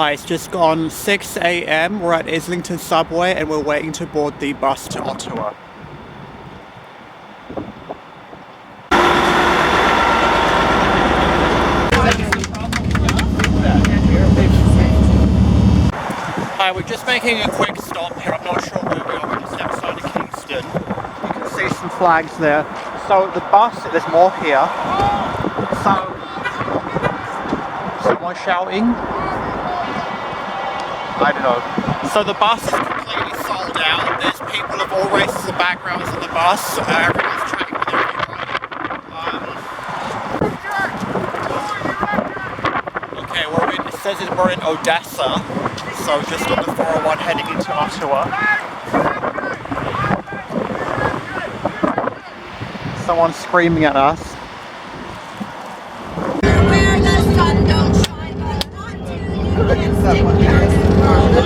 Hi, it's just gone 6 AM. We're at Islington Subway and we're waiting to board the bus to Ottawa. Hi, we're just making a quick stop here. I'm not sure where we are, just outside of Kingston. You can see some flags there. So the bus, there's more here. So, someone shouting? I don't know. So the bus is completely sold out. There's people of all races and backgrounds on the bus. Everyone's chatting with everyone. Okay, it says we're in Odessa. So just on the 401 heading into Ottawa. Someone's screaming at us. Where the sun don't shine, but onto you and stick You're the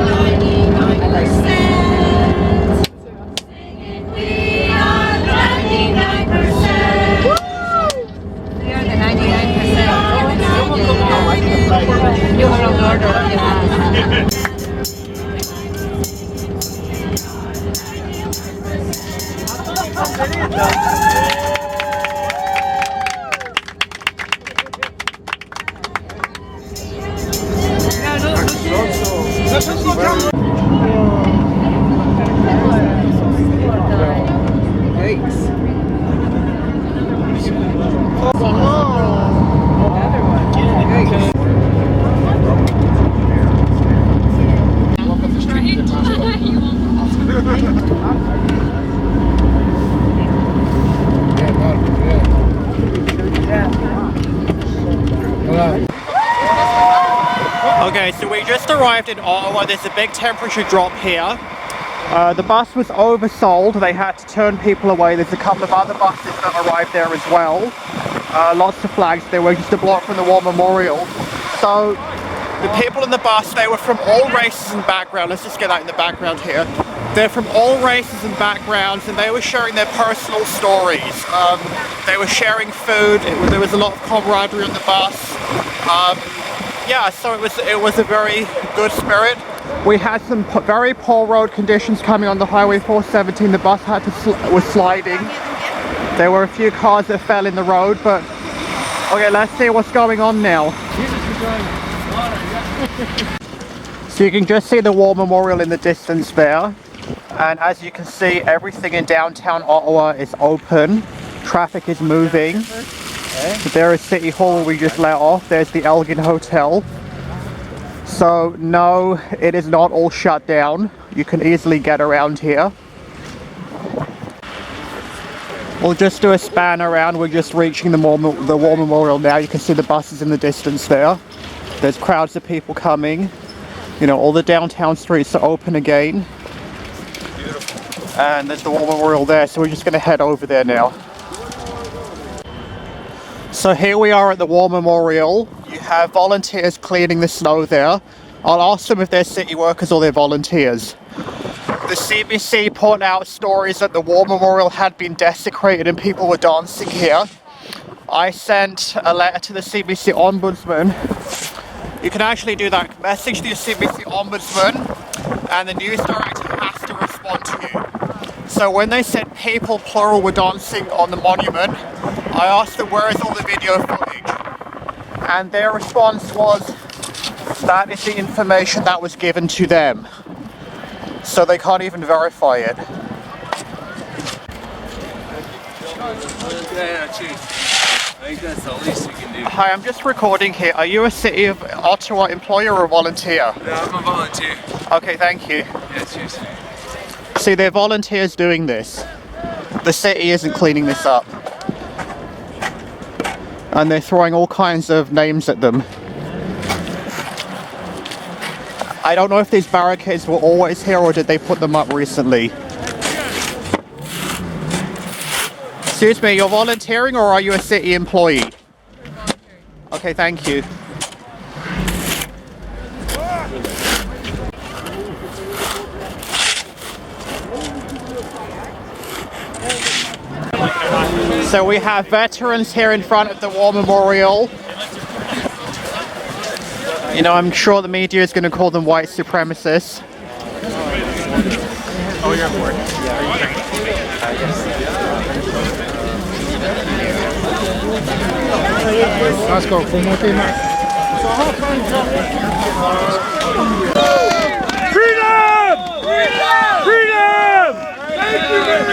99%. Singing, we are 99%. We are the 99%. You are a lord of Okay, so we just arrived in Ottawa. There's a big temperature drop here. The bus was oversold. They had to turn people away. There's a couple of other buses that arrived there as well. Lots of flags. They were just a block from the War Memorial. So the people in the bus, they were from all races and backgrounds. Let's just get that in the background here. They're from all races and backgrounds, and they were sharing their personal stories. They were sharing food. There was a lot of camaraderie on the bus. Yeah, so it was a very good spirit. We had some very poor road conditions coming on the Highway 417. The bus was sliding. There were a few cars that fell in the road, but okay, let's see what's going on now. So you can just see the War Memorial in the distance there. And as you can see, everything in downtown Ottawa is open. Traffic is moving. There is City Hall we just let off. There's the Elgin Hotel. So no, it is not all shut down. You can easily get around here. We'll just do a span around. We're just reaching the War Memorial now. You can see the buses in the distance there. There's crowds of people coming. You know, all the downtown streets are open again. Beautiful. And there's the War Memorial there, so we're just going to head over there now. So here we are at the War Memorial. You have volunteers cleaning the snow there. I'll ask them if they're city workers or they're volunteers. The CBC put out stories that the War Memorial had been desecrated and people were dancing here. I sent a letter to the CBC Ombudsman. You can actually do that. Message the CBC Ombudsman and the news director has to respond to you. So when they said people, plural, were dancing on the monument, I asked them, where is all the video footage? And their response was, that is the information that was given to them. So they can't even verify it. Hi, I'm just recording here. Are you a City of Ottawa employee or a volunteer? Yeah, I'm a volunteer. Okay, thank you. Yeah, cheers. See, they're volunteers doing this. The city isn't cleaning this up. And they're throwing all kinds of names at them. I don't know if these barricades were always here or did they put them up recently. Excuse me, you're volunteering or are you a city employee? Okay, thank you. So we have veterans here in front of the war memorial. You know, I'm sure the media is going to call them white supremacists. Oh, you're on board. Let's go.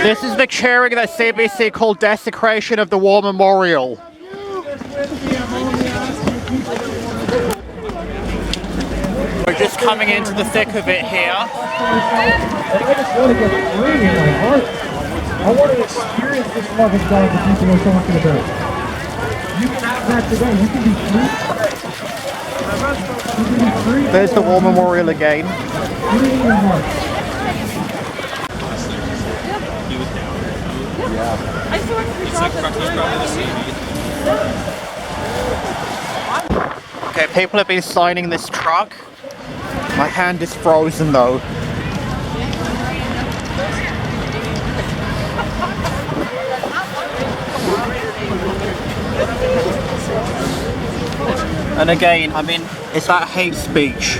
This is the cheering that CBC called desecration of the war memorial. We're just coming into the thick of it here. I just want to get free in my heart. I want to experience this love of God that people are talking about. You can have that today. You can be free. You can be free. There's the war memorial again. Free in your heart. Okay, people have been signing this truck. My hand is frozen though. And again, I mean, is that hate speech?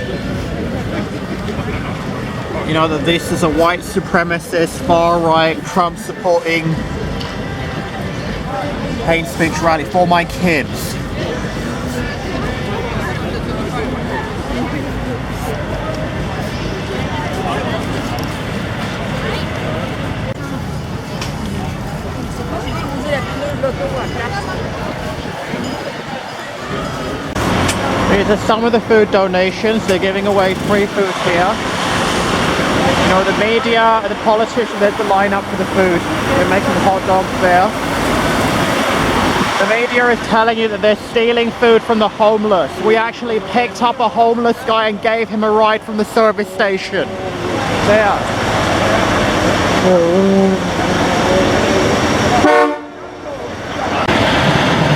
You know, that this is a white supremacist, far-right, Trump-supporting hate speech rally for my kids. These are some of the food donations. They're giving away free food here. You know, the media and the politicians, there's the line up for the food. They're making hot dogs there. The media is telling you that they're stealing food from the homeless. We actually picked up a homeless guy and gave him a ride from the service station. There.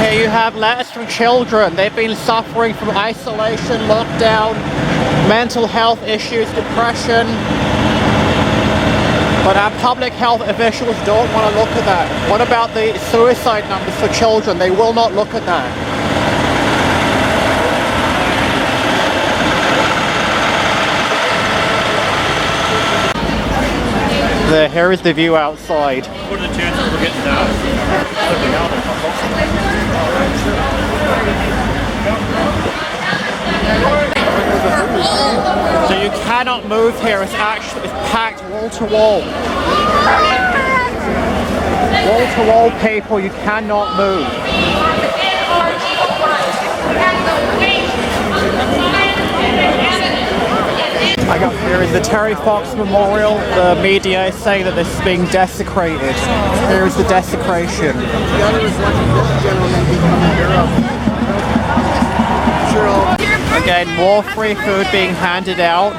Here you have letters from children. They've been suffering from isolation, lockdown, mental health issues, depression. But our public health officials don't want to look at that. What about the suicide numbers for children? They will not look at that. There, here is the view outside. What are the chances we're getting down? So you cannot move here. It's packed wall to wall. Wall to wall people, you cannot move. I got here is the Terry Fox Memorial. The media is saying that this is being desecrated. Here is the desecration. Again, more free food being handed out.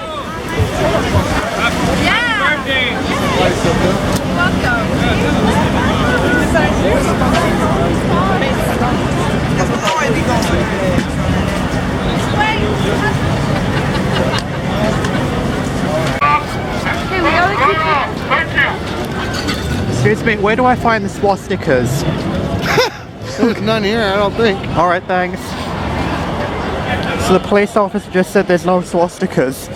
Excuse me, where do I find the swastikas? There's none here, I don't think. Alright, thanks. So the police officer just said there's no swastikas.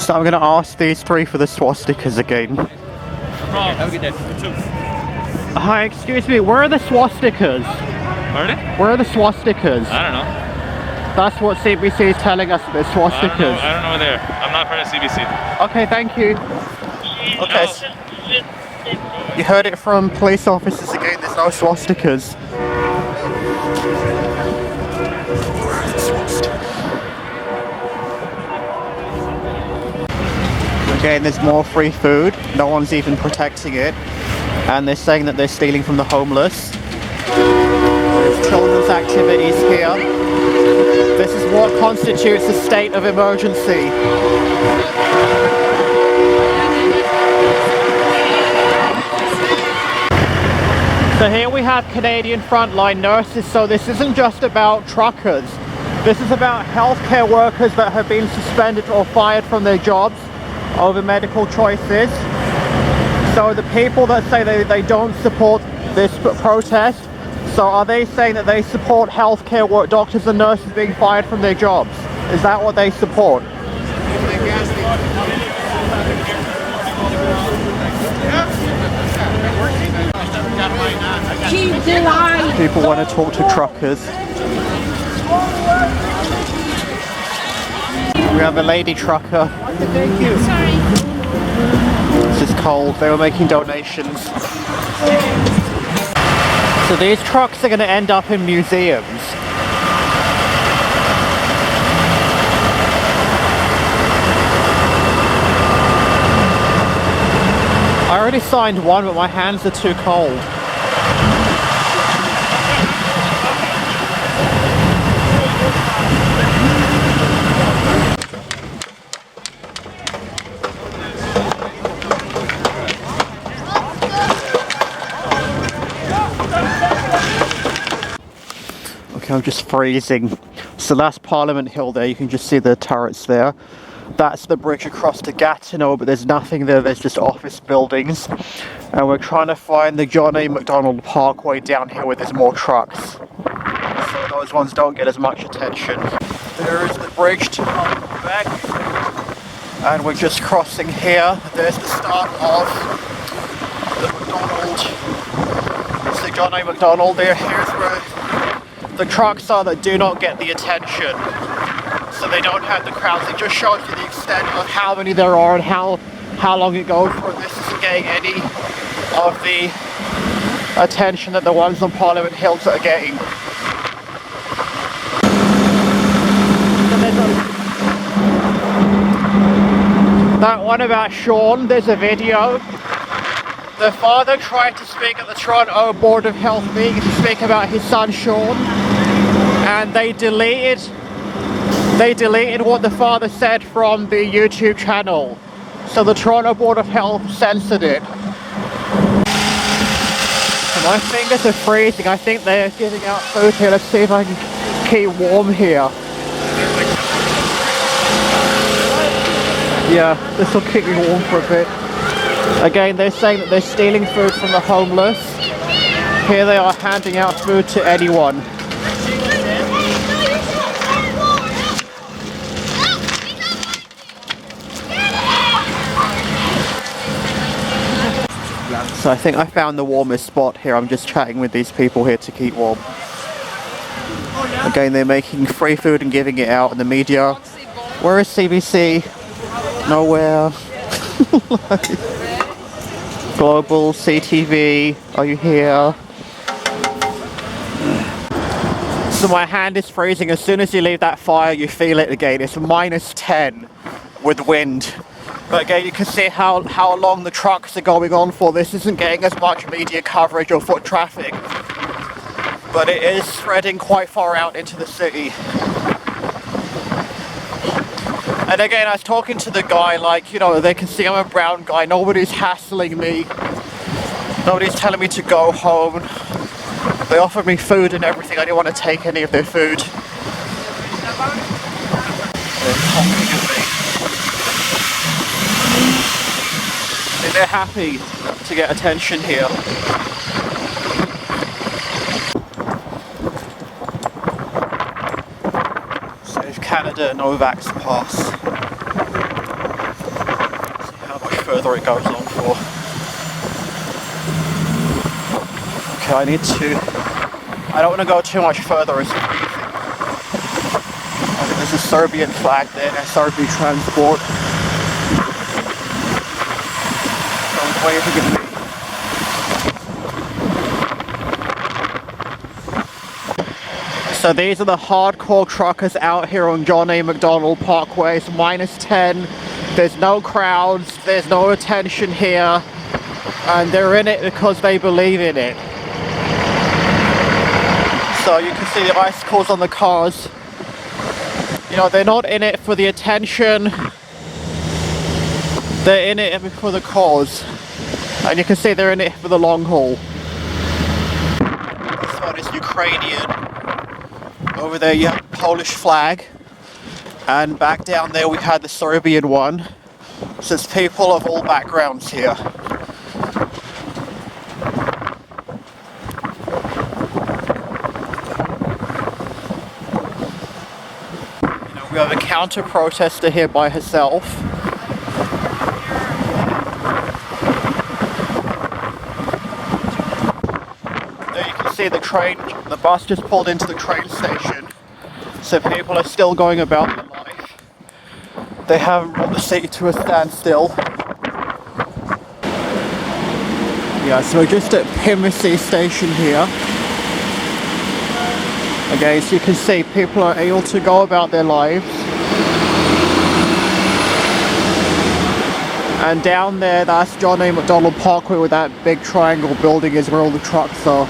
So I'm going to ask these three for the swastikas again. Have a good day. Hi, excuse me, where are the swastikas? Pardon? Where are the swastikas? I don't know. That's what CBC is telling us, the swastikas. I don't know where they are. I'm not part of CBC. Okay, thank you. Okay. You heard it from police officers again, there's no swastikas. Again, there's more free food. No one's even protecting it. And they're saying that they're stealing from the homeless. There's children's activities here. This is what constitutes a state of emergency. So here we have Canadian frontline nurses. So this isn't just about truckers. This is about healthcare workers that have been suspended or fired from their jobs over medical choices. So the people that say they don't support this protest, so are they saying that they support healthcare doctors and nurses being fired from their jobs? Is that what they support? People want to talk to truckers. We have a lady trucker. Thank you. Sorry. This is cold. They were making donations. So these trucks are going to end up in museums. I already signed one, but my hands are too cold. Okay, I'm just freezing. So that's Parliament Hill there, you can just see the turrets there. That's the bridge across to Gatineau, but there's nothing there, there's just office buildings. And we're trying to find the John A. MacDonald Parkway down here where there's more trucks. So those ones don't get as much attention. There is the bridge to Quebec. And we're just crossing here. There's the start of the MacDonald. It's the John A. MacDonald there. Here's where the trucks are that do not get the attention. So they don't have the crowds. It just shows you the extent of how many there are and how long it goes for. This isn't getting any of the attention that the ones on Parliament Hills are getting. That one about Sean, there's a video. The father tried to speak at the Toronto Board of Health meeting to speak about his son Sean, and they deleted what the father said from the YouTube channel. So the Toronto Board of Health censored it. So my fingers are freezing. I think they're giving out food here. Let's see if I can keep warm here. Yeah, this will keep me warm for a bit. Again, they're saying that they're stealing food from the homeless. Here they are handing out food to anyone. So I think I found the warmest spot here. I'm just chatting with these people here to keep warm. Again, they're making free food and giving it out in the media. Where is CBC? Nowhere. Global, CTV, are you here? So my hand is freezing. As soon as you leave that fire, you feel it again. It's -10 with wind. But again, you can see how long the trucks are going on for. This isn't getting as much media coverage or foot traffic, but it is spreading quite far out into the city. And again, I was talking to the guy, like, you know, they can see I'm a brown guy. Nobody's hassling me. Nobody's telling me to go home. They offered me food and everything. I didn't want to take any of their food. They're honking at me. They're happy to get attention here. Save Canada, no vax pass. See how much further it goes on for. Okay, I don't want to go too much further. It's freezing. There's a Serbian flag there, SRB transport. Waving at me. So these are the hardcore truckers out here on John A. MacDonald Parkway. It's -10. There's no crowds. There's no attention here. And they're in it because they believe in it. So you can see the icicles on the cars. You know, they're not in it for the attention. They're in it for the cause. And you can see they're in it for the long haul. This one is Ukrainian. Over there you have the Polish flag, and back down there we had the Serbian one. So there's people of all backgrounds here. We have a counter-protester here by herself. There you can see the bus just pulled into the train station. So people are still going about their life. They haven't brought the city to a standstill. Yeah, so we're just at Pimmercy station here. Okay, so you can see people are able to go about their lives. And down there, that's John A. MacDonald Parkway, where that big triangle building is, where all the trucks are.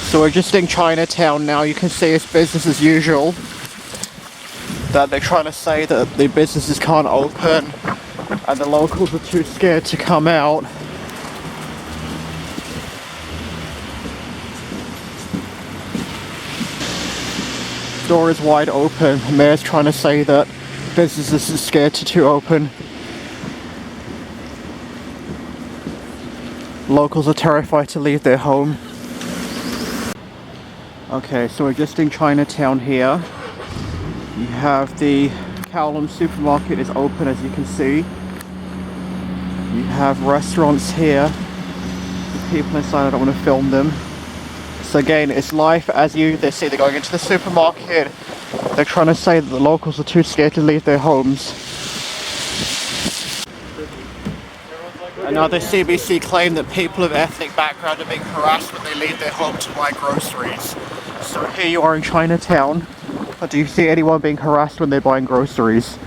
So we're just in Chinatown now. You can see it's business as usual. That they're trying to say that the businesses can't open and the locals are too scared to come out. Door is wide open. The mayor's trying to say that businesses are scared to open. Locals are terrified to leave their home. Okay, so we're just in Chinatown here. You have the Kowloon supermarket is open, as you can see. You have restaurants here. The people inside, I don't want to film them. So again, it's life as you. They see they're going into the supermarket. They're trying to say that the locals are too scared to leave their homes. Another CBC claim that people of ethnic background are being harassed when they leave their home to buy groceries. So here you are in Chinatown. But do you see anyone being harassed when they're buying groceries?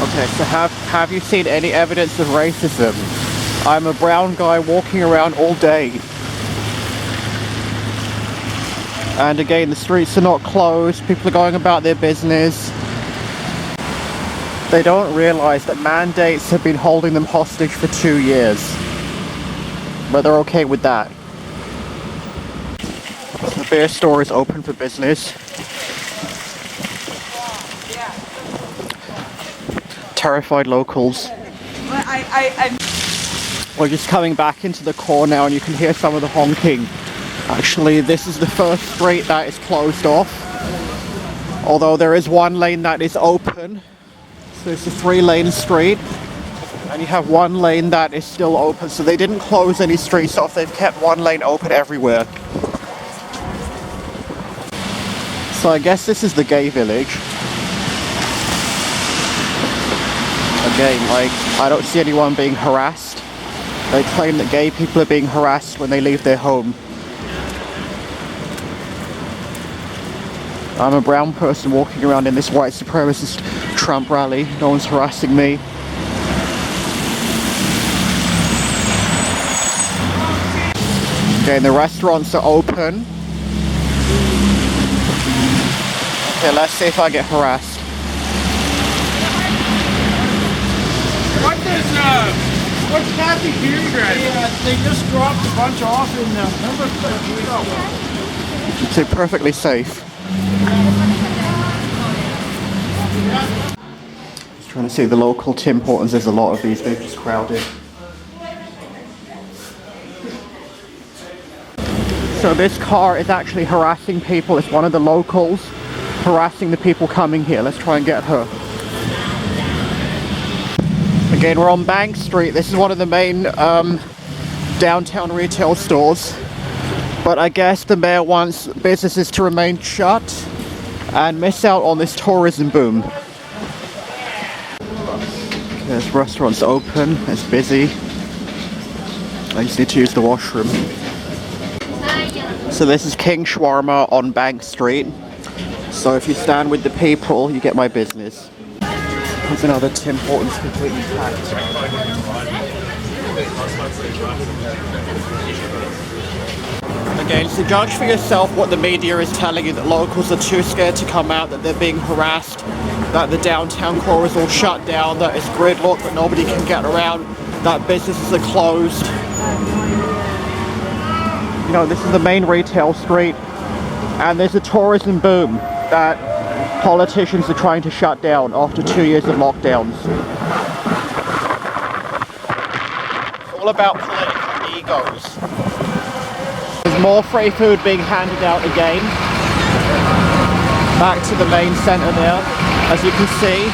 Okay, so have you seen any evidence of racism? I'm a brown guy walking around all day. And again, the streets are not closed, people are going about their business. They don't realise that mandates have been holding them hostage for 2 years. But they're okay with that. The beer store is open for business. Terrified locals. We're just coming back into the core now and you can hear some of the honking. Actually, this is the first street that is closed off. Although there is one lane that is open. So it's a 3-lane street. And you have one lane that is still open. So they didn't close any streets off, they've kept one lane open everywhere. So I guess this is the gay village. Again, like, I don't see anyone being harassed. They claim that gay people are being harassed when they leave their home. I'm a brown person walking around in this white supremacist Trump rally. No one's harassing me. Okay, the restaurants are open. Okay, let's see if I get harassed. What's Kathy doing, Greg? They just dropped a bunch off in number 13. It's perfectly safe. Just trying to see the local Tim Hortons. There's a lot of these. They're just crowded. So this car is actually harassing people. It's one of the locals harassing the people coming here. Let's try and get her. Again, we're on Bank Street. This is one of the main downtown retail stores. But I guess the mayor wants businesses to remain shut and miss out on this tourism boom. Okay, this restaurant's open. It's busy. I just need to use the washroom. So this is King Shawarma on Bank Street. So if you stand with the people, you get my business. There's another Tim Hortons completely packed. Again, so judge for yourself what the media is telling you, that locals are too scared to come out, that they're being harassed, that the downtown core is all shut down, that it's gridlock, that nobody can get around, that businesses are closed. you know, this is the main retail street, and there's a tourism boom that politicians are trying to shut down after 2 years of lockdowns. It's all about political egos. There's more free food being handed out again. Back to the main centre there, as you can see.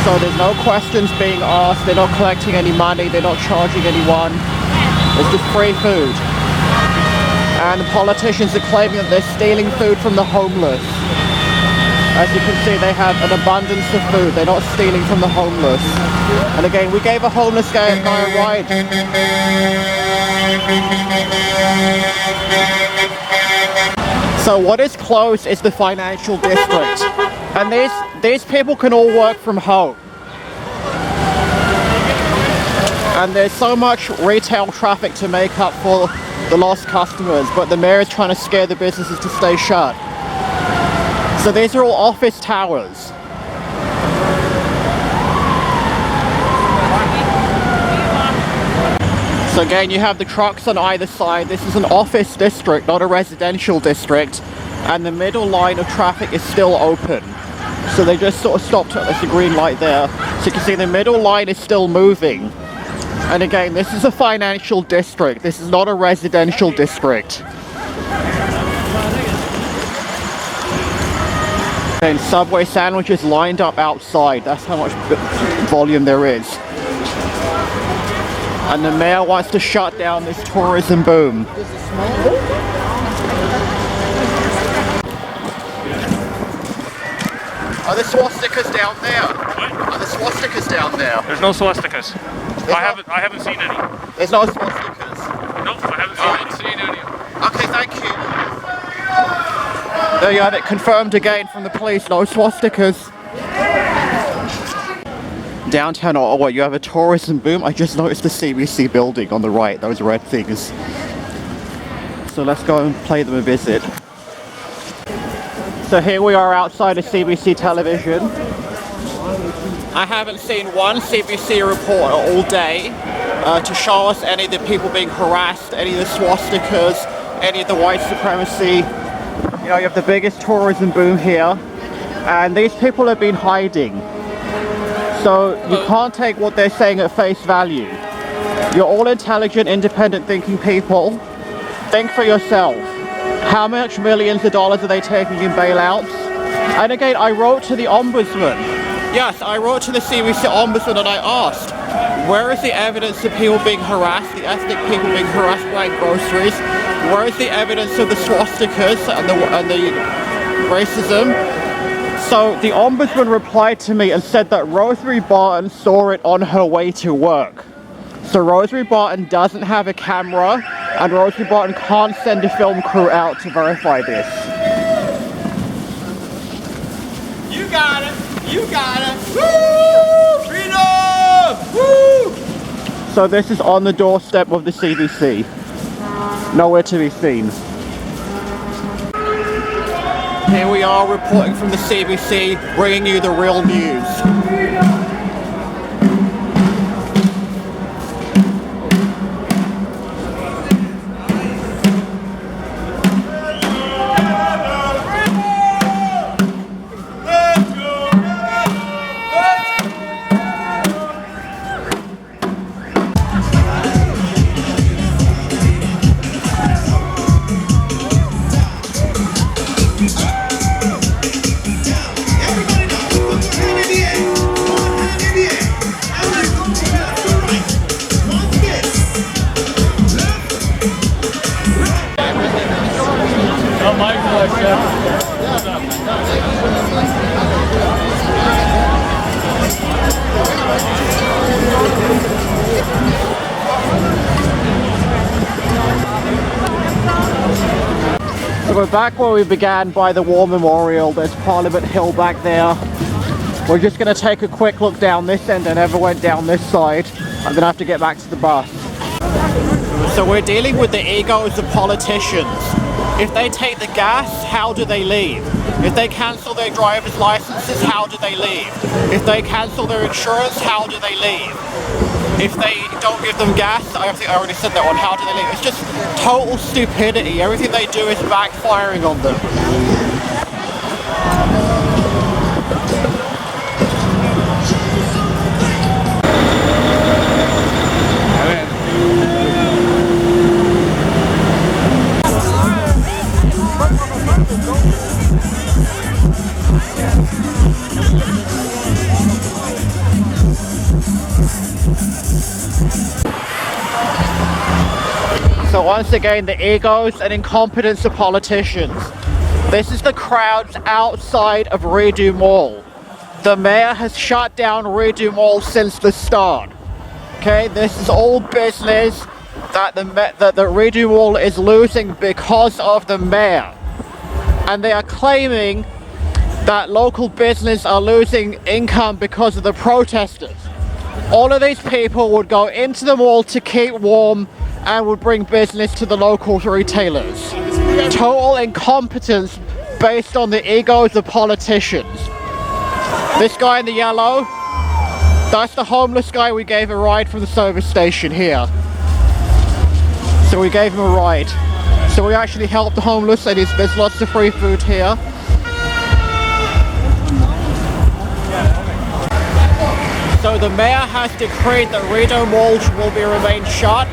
So there's no questions being asked, they're not collecting any money, they're not charging anyone. It's just free food. And the politicians are claiming that they're stealing food from the homeless. As you can see, they have an abundance of food. They're not stealing from the homeless. And again, we gave a homeless guy a ride. So what is closed is the financial district. And these people can all work from home. And there's so much retail traffic to make up for the lost customers, but the mayor is trying to scare the businesses to stay shut. So these are all office towers. So again, you have the trucks on either side. This is an office district, not a residential district. And the middle line of traffic is still open. So they just sort of stopped at the green light there. So you can see the middle line is still moving. And again, this is a financial district. This is not a residential district. And Subway sandwiches lined up outside. That's how much volume there is. And the mayor wants to shut down this tourism boom. Are the swastikas down there? What? Are the swastikas down there? There's no swastikas. I haven't seen any. There's no swastikas. Nope, I haven't seen any. Okay, thank you. There you have it, confirmed again from the police, no swastikas. Downtown Ottawa, you have a tourism boom. I just noticed the CBC building on the right, those red things. So let's go and pay them a visit. So here we are outside of CBC television. I haven't seen one CBC report all day to show us any of the people being harassed, any of the swastikas, any of the white supremacy. You know, you have the biggest tourism boom here, and these people have been hiding. So you can't take what they're saying at face value. You're all intelligent, independent thinking people. Think for yourself. How much millions of dollars are they taking in bailouts? And again, I wrote to the Ombudsman. Yes, I wrote to the CBC Ombudsman and I asked, where is the evidence of people being harassed, the ethnic people being harassed by groceries? Where is the evidence of the swastikas and the racism? So the Ombudsman replied to me and said that Rosemary Barton saw it on her way to work. So Rosemary Barton doesn't have a camera, and Rosemary Barton can't send a film crew out to verify this. You got it! You got it! Woo! Freedom! Woo! So this is on the doorstep of the CBC. Nowhere to be seen. Here we are reporting from the CBC, bringing you the real news. So we're back where we began by the War Memorial. There's Parliament Hill back there. We're just going to take a quick look down this end. I never went down this side. I'm going to have to get back to the bus. So we're dealing with the egos of politicians. If they take the gas, how do they leave? If they cancel their driver's licenses, how do they leave? If they cancel their insurance, how do they leave? If they don't give them gas, I think I already said that one, how do they leave? It's just total stupidity. Everything they do is backfiring on them. So once again, the egos and incompetence of politicians. This is the crowds outside of Rideau Mall. The mayor has shut down Rideau Mall since the start. Okay, this is all business that the Rideau Mall is losing because of the mayor. And they are claiming that local business are losing income because of the protesters. All of these people would go into the mall to keep warm and would bring business to the local retailers. Total incompetence based on the egos of politicians. This guy in the yellow, that's the homeless guy we gave a ride from the service station here. So we gave him a ride. So we actually helped the homeless, and there's lots of free food here. So the mayor has decreed that Rideau Mall will remain shut.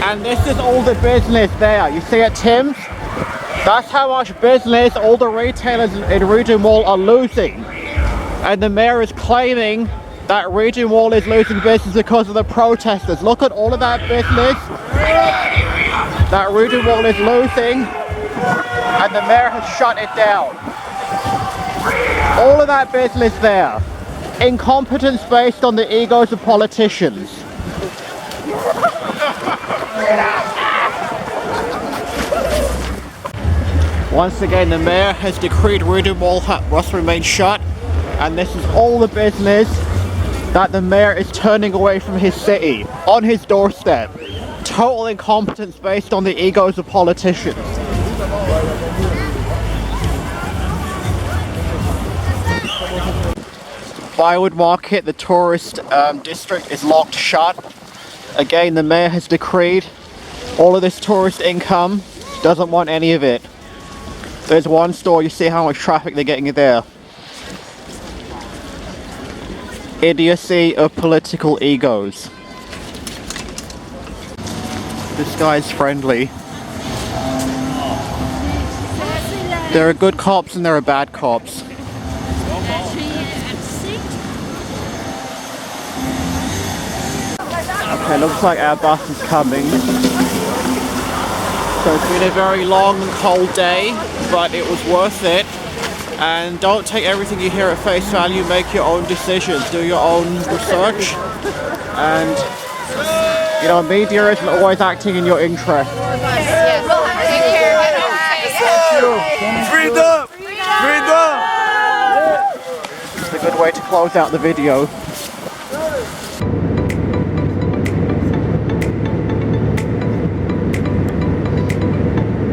And this is all the business there. You see at Tim's? That's how much business all the retailers in Rideau Mall are losing. And the mayor is claiming that Rideau Mall is losing business because of the protesters. Look at all of that business that Rideau Mall is losing, and the mayor has shut it down. All of that business there. Incompetence based on the egos of politicians. Once again, the mayor has decreed Rideau Mall must remain shut, and this is all the business that the mayor is turning away from his city, on his doorstep. Total incompetence based on the egos of politicians. Byward Market, the tourist district, is locked shut. Again, the mayor has decreed all of this tourist income, doesn't want any of it. There's one store, you see how much traffic they're getting there. Idiocy of political egos. This guy's friendly. There are good cops and there are bad cops. Okay, looks like our bus is coming. So it's been a very long and cold day, but it was worth it. And don't take everything you hear at face value, make your own decisions, do your own research. And, you know, media isn't always acting in your interest. Freedom! Freedom! It's a good way to close out the video.